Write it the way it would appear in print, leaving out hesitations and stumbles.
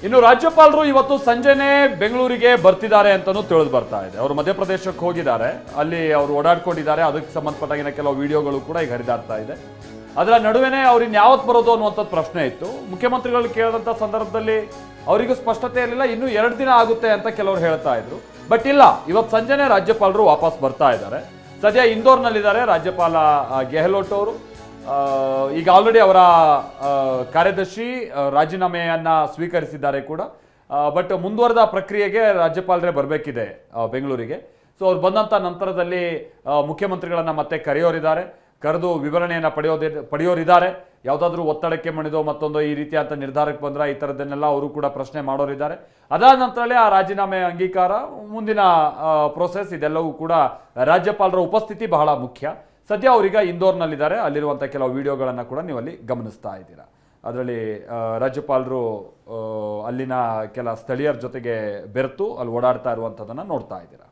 ಇನ್ನು ರಾಜ್ಯಪಾಲರು ಇವತ್ತು ಸಂಜೆನೆ ಬೆಂಗಳೂರಿಗೆ ಬರ್ತಿದ್ದಾರೆ ಅಂತಲೂ ತಿಳಿದು ಬರ್ತಾ ಇದೆ. ಅವರು ಮಧ್ಯಪ್ರದೇಶಕ್ಕೆ ಹೋಗಿದ್ದಾರೆ, ಅಲ್ಲಿ ಅವರು ಓಡಾಡ್ಕೊಂಡಿದ್ದಾರೆ. ಅದಕ್ಕೆ ಸಂಬಂಧಪಟ್ಟಾಗಿನ ಕೆಲವು ವಿಡಿಯೋಗಳು ಕೂಡ ಈಗ ಹರಿದಾಡ್ತಾ ಇದೆ. ಅದರ ನಡುವೆನೇ ಅವ್ರು ಇನ್ಯಾವತ್ತು ಬರೋದು ಅನ್ನುವಂಥದ್ದು ಪ್ರಶ್ನೆ ಇತ್ತು. ಮುಖ್ಯಮಂತ್ರಿಗಳು ಕೇಳಿದಂಥ ಸಂದರ್ಭದಲ್ಲಿ ಅವರಿಗೂ ಸ್ಪಷ್ಟತೆ ಇರಲಿಲ್ಲ, ಇನ್ನೂ 2 ದಿನ ಆಗುತ್ತೆ ಅಂತ ಕೆಲವರು ಹೇಳ್ತಾ ಇದ್ರು. ಬಟ್ ಇಲ್ಲ, ಇವತ್ತು ಸಂಜೆನೆ ರಾಜ್ಯಪಾಲರು ವಾಪಸ್ ಬರ್ತಾ ಇದ್ದಾರೆ. ಸದ್ಯ ಇಂದೋರ್ನಲ್ಲಿದ್ದಾರೆ ರಾಜ್ಯಪಾಲ ಗೆಹ್ಲೋಟ್ ಅವರು. ಈಗ ಆಲ್ರೆಡಿ ಅವರ ಕಾರ್ಯದರ್ಶಿ ರಾಜೀನಾಮೆಯನ್ನ ಸ್ವೀಕರಿಸಿದ್ದಾರೆ ಕೂಡ. ಬಟ್ ಮುಂದುವರೆದ ಪ್ರಕ್ರಿಯೆಗೆ ರಾಜ್ಯಪಾಲರೇ ಬರಬೇಕಿದೆ ಬೆಂಗಳೂರಿಗೆ. ಸೊ ಅವ್ರು ಬಂದಂಥ ನಂತರದಲ್ಲಿ ಮುಖ್ಯಮಂತ್ರಿಗಳನ್ನ ಮತ್ತೆ ಕರೆದು ವಿವರಣೆಯನ್ನು ಪಡೆಯೋರಿದ್ದಾರೆ. ಯಾವುದಾದ್ರೂ ಒತ್ತಡಕ್ಕೆ ಮಣಿದೋ ಮತ್ತೊಂದು ಈ ರೀತಿಯಾದ ನಿರ್ಧಾರಕ್ಕೆ ಬಂದ್ರೆ ಈ ಥರದನ್ನೆಲ್ಲ ಅವರು ಕೂಡ ಪ್ರಶ್ನೆ ಮಾಡೋರಿದ್ದಾರೆ. ಅದಾದ ನಂತರಲೇ ಆ ರಾಜೀನಾಮೆ ಅಂಗೀಕಾರ, ಮುಂದಿನ ಪ್ರೋಸೆಸ್, ಇದೆಲ್ಲವೂ ಕೂಡ ರಾಜ್ಯಪಾಲರ ಉಪಸ್ಥಿತಿ ಬಹಳ ಮುಖ್ಯ. ಸದ್ಯ ಅವರೀಗ ಇಂದೋರ್ನಲ್ಲಿದ್ದಾರೆ. ಅಲ್ಲಿರುವಂಥ ಕೆಲವು ವಿಡಿಯೋಗಳನ್ನು ಕೂಡ ನೀವು ಅಲ್ಲಿ ಗಮನಿಸ್ತಾ ಇದ್ದೀರಾ. ಅದರಲ್ಲಿ ರಾಜ್ಯಪಾಲರು ಅಲ್ಲಿನ ಕೆಲ ಸ್ಥಳೀಯರ ಜೊತೆಗೆ ಬೆರೆತು ಅಲ್ಲಿ ಓಡಾಡ್ತಾ ಇರುವಂಥದ್ದನ್ನು ನೋಡ್ತಾ ಇದ್ದೀರಾ.